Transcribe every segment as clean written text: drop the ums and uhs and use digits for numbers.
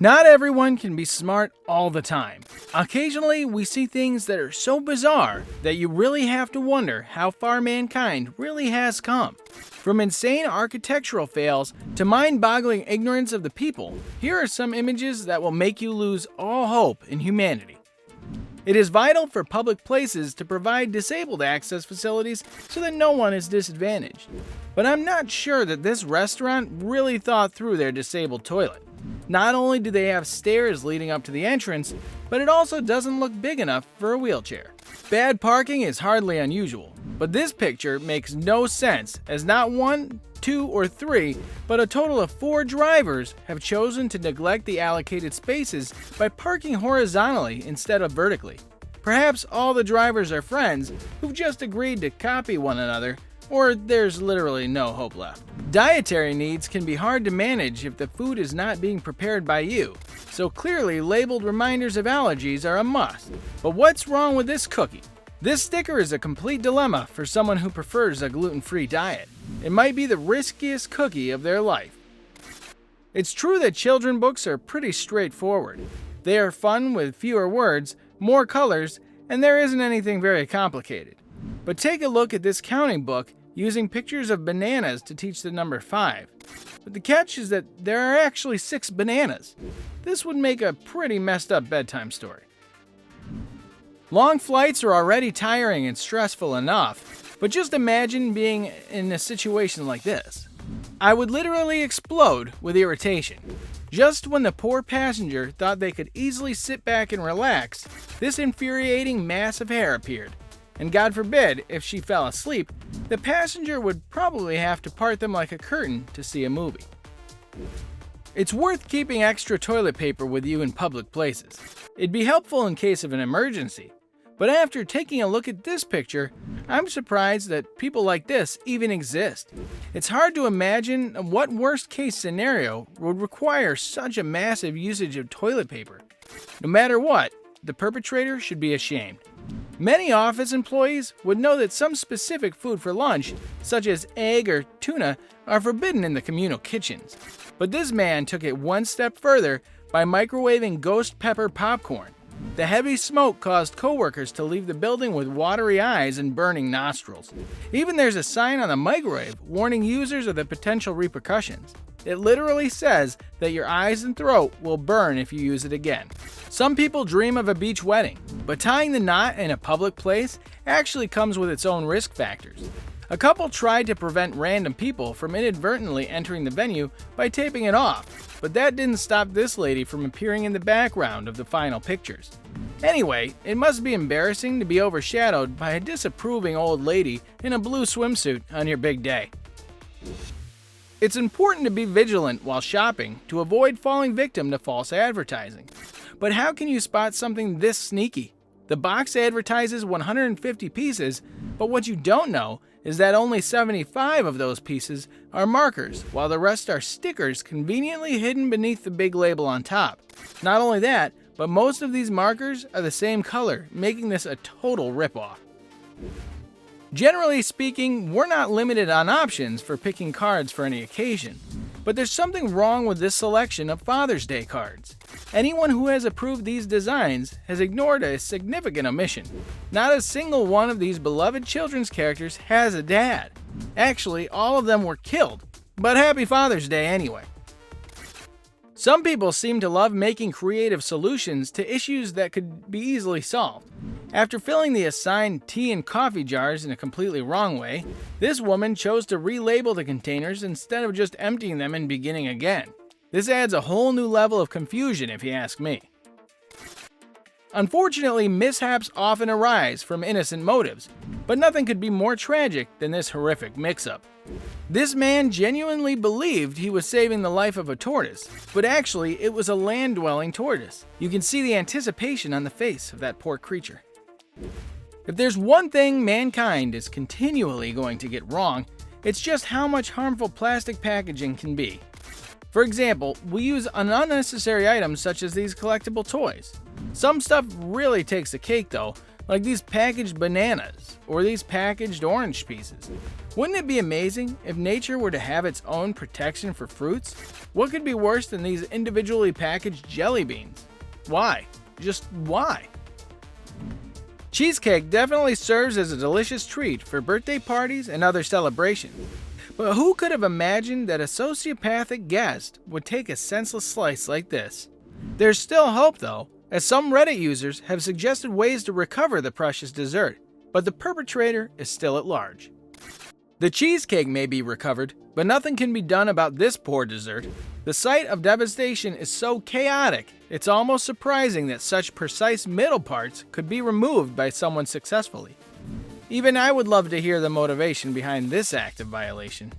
Not everyone can be smart all the time. Occasionally, we see things that are so bizarre that you really have to wonder how far mankind really has come. From insane architectural fails to mind-boggling ignorance of the people, here are some images that will make you lose all hope in humanity. It is vital for public places to provide disabled access facilities so that no one is disadvantaged. But I'm not sure that this restaurant really thought through their disabled toilet. Not only do they have stairs leading up to the entrance, but it also doesn't look big enough for a wheelchair. Bad parking is hardly unusual, but this picture makes no sense as not 1, 2, or 3, but a total of 4 drivers have chosen to neglect the allocated spaces by parking horizontally instead of vertically. Perhaps all the drivers are friends who've just agreed to copy one another, or there's literally no hope left. Dietary needs can be hard to manage if the food is not being prepared by you, so clearly labeled reminders of allergies are a must. But what's wrong with this cookie? This sticker is a complete dilemma for someone who prefers a gluten-free diet. It might be the riskiest cookie of their life. It's true that children books are pretty straightforward. They are fun with fewer words, more colors, and there isn't anything very complicated. But take a look at this counting book using pictures of bananas to teach the number 5. But the catch is that there are actually 6 bananas. This would make a pretty messed up bedtime story. Long flights are already tiring and stressful enough, but just imagine being in a situation like this. I would literally explode with irritation. Just when the poor passenger thought they could easily sit back and relax, this infuriating mass of hair appeared. And God forbid, if she fell asleep, the passenger would probably have to part them like a curtain to see a movie. It's worth keeping extra toilet paper with you in public places. It'd be helpful in case of an emergency. But after taking a look at this picture, I'm surprised that people like this even exist. It's hard to imagine what worst-case scenario would require such a massive usage of toilet paper. No matter what, the perpetrator should be ashamed. Many office employees would know that some specific food for lunch, such as egg or tuna, are forbidden in the communal kitchens. But this man took it one step further by microwaving ghost pepper popcorn. The heavy smoke caused coworkers to leave the building with watery eyes and burning nostrils. Even there's a sign on the microwave warning users of the potential repercussions. It literally says that your eyes and throat will burn if you use it again. Some people dream of a beach wedding, but tying the knot in a public place actually comes with its own risk factors. A couple tried to prevent random people from inadvertently entering the venue by taping it off, but that didn't stop this lady from appearing in the background of the final pictures. Anyway, it must be embarrassing to be overshadowed by a disapproving old lady in a blue swimsuit on your big day. It's important to be vigilant while shopping to avoid falling victim to false advertising. But how can you spot something this sneaky? The box advertises 150 pieces, but what you don't know is that only 75 of those pieces are markers, while the rest are stickers conveniently hidden beneath the big label on top. Not only that, but most of these markers are the same color, making this a total ripoff. Generally speaking, we're not limited on options for picking cards for any occasion, but there's something wrong with this selection of Father's Day cards. Anyone who has approved these designs has ignored a significant omission. Not a single one of these beloved children's characters has a dad. Actually, all of them were killed, but happy Father's Day anyway. Some people seem to love making creative solutions to issues that could be easily solved. After filling the assigned tea and coffee jars in a completely wrong way, this woman chose to relabel the containers instead of just emptying them and beginning again. This adds a whole new level of confusion if you ask me. Unfortunately, mishaps often arise from innocent motives, but nothing could be more tragic than this horrific mix-up. This man genuinely believed he was saving the life of a tortoise, but actually it was a land-dwelling tortoise. You can see the anticipation on the face of that poor creature. If there's one thing mankind is continually going to get wrong, it's just how much harmful plastic packaging can be. For example, we use unnecessary items such as these collectible toys. Some stuff really takes the cake though, like these packaged bananas or these packaged orange pieces. Wouldn't it be amazing if nature were to have its own protection for fruits? What could be worse than these individually packaged jelly beans? Why? Just why? Cheesecake definitely serves as a delicious treat for birthday parties and other celebrations. But who could have imagined that a sociopathic guest would take a senseless slice like this? There's still hope though, as some Reddit users have suggested ways to recover the precious dessert, but the perpetrator is still at large. The cheesecake may be recovered, but nothing can be done about this poor dessert. The site of devastation is so chaotic, it's almost surprising that such precise middle parts could be removed by someone successfully. Even I would love to hear the motivation behind this act of violation.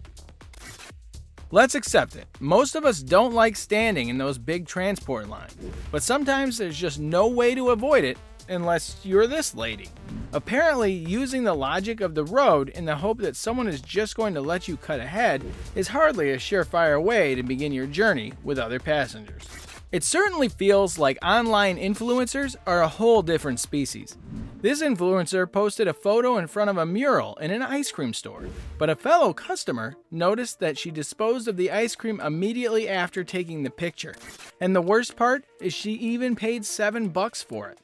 Let's accept it. Most of us don't like standing in those big transport lines, but sometimes there's just no way to avoid it unless you're this lady. Apparently, using the logic of the road in the hope that someone is just going to let you cut ahead is hardly a surefire way to begin your journey with other passengers. It certainly feels like online influencers are a whole different species. This influencer posted a photo in front of a mural in an ice cream store, but a fellow customer noticed that she disposed of the ice cream immediately after taking the picture. And the worst part is she even paid $7 for it.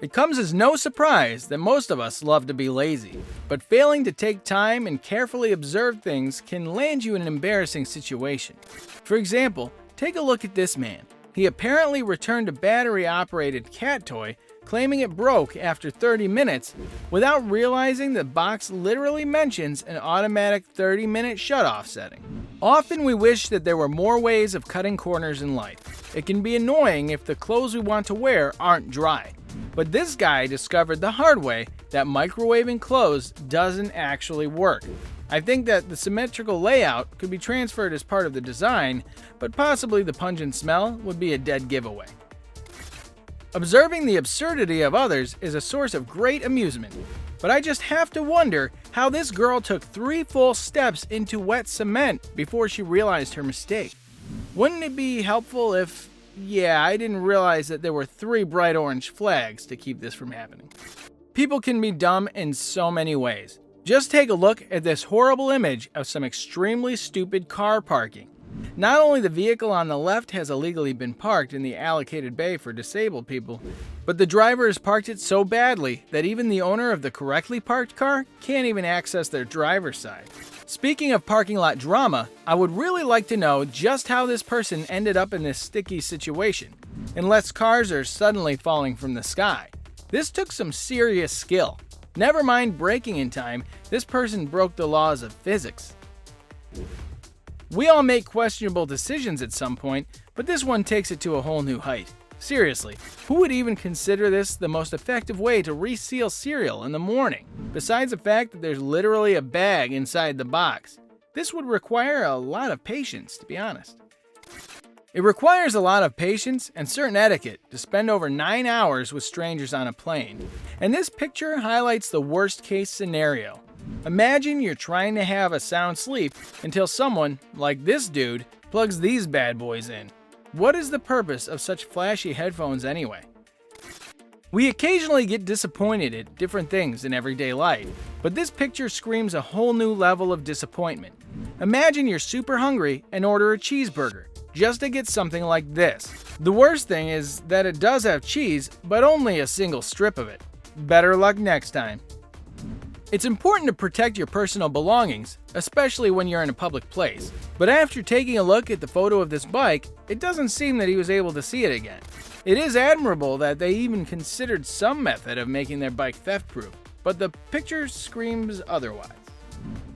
It comes as no surprise that most of us love to be lazy, but failing to take time and carefully observe things can land you in an embarrassing situation. For example, take a look at this man. He apparently returned a battery-operated cat toy, claiming it broke after 30 minutes, without realizing the box literally mentions an automatic 30-minute shut-off setting. Often we wish that there were more ways of cutting corners in life. It can be annoying if the clothes we want to wear aren't dry. But this guy discovered the hard way that microwaving clothes doesn't actually work. I think that the symmetrical layout could be transferred as part of the design, but possibly the pungent smell would be a dead giveaway. Observing the absurdity of others is a source of great amusement, but I just have to wonder how this girl took 3 full steps into wet cement before she realized her mistake. Wouldn't it be helpful if, I didn't realize that there were 3 bright orange flags to keep this from happening? People can be dumb in so many ways. Just take a look at this horrible image of some extremely stupid car parking. Not only the vehicle on the left has illegally been parked in the allocated bay for disabled people, but the driver has parked it so badly that even the owner of the correctly parked car can't even access their driver's side. Speaking of parking lot drama, I would really like to know just how this person ended up in this sticky situation, unless cars are suddenly falling from the sky. This took some serious skill. Never mind braking in time, this person broke the laws of physics. We all make questionable decisions at some point, but this one takes it to a whole new height. Seriously, who would even consider this the most effective way to reseal cereal in the morning, besides the fact that there's literally a bag inside the box? This would require a lot of patience, to be honest. It requires a lot of patience and certain etiquette to spend over 9 hours with strangers on a plane, and this picture highlights the worst case scenario. Imagine you're trying to have a sound sleep until someone, like this dude, plugs these bad boys in. What is the purpose of such flashy headphones anyway? We occasionally get disappointed at different things in everyday life, but this picture screams a whole new level of disappointment. Imagine you're super hungry and order a cheeseburger, just to get something like this. The worst thing is that it does have cheese, but only a single strip of it. Better luck next time. It's important to protect your personal belongings, especially when you're in a public place. But after taking a look at the photo of this bike, it doesn't seem that he was able to see it again. It is admirable that they even considered some method of making their bike theft-proof, but the picture screams otherwise.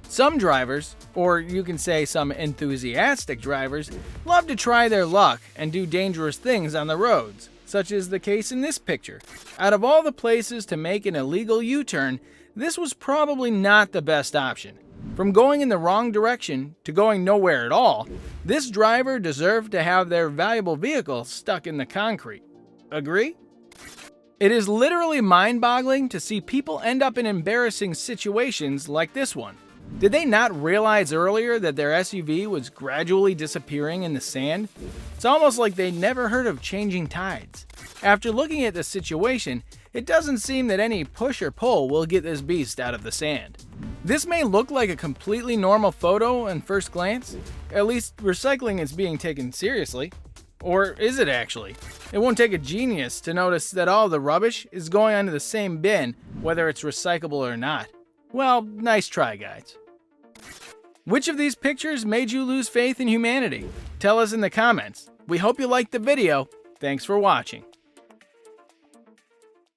Some drivers, or you can say some enthusiastic drivers, love to try their luck and do dangerous things on the roads, such as the case in this picture. Out of all the places to make an illegal U-turn, this was probably not the best option. From going in the wrong direction to going nowhere at all, this driver deserved to have their valuable vehicle stuck in the concrete. Agree? It is literally mind-boggling to see people end up in embarrassing situations like this one. Did they not realize earlier that their SUV was gradually disappearing in the sand? It's almost like they never heard of changing tides. After looking at the situation, it doesn't seem that any push or pull will get this beast out of the sand. This may look like a completely normal photo on first glance. At least recycling is being taken seriously. Or is it actually? It won't take a genius to notice that all the rubbish is going onto the same bin, whether it's recyclable or not. Well, nice try, guys. Which of these pictures made you lose faith in humanity? Tell us in the comments. We hope you liked the video. Thanks for watching.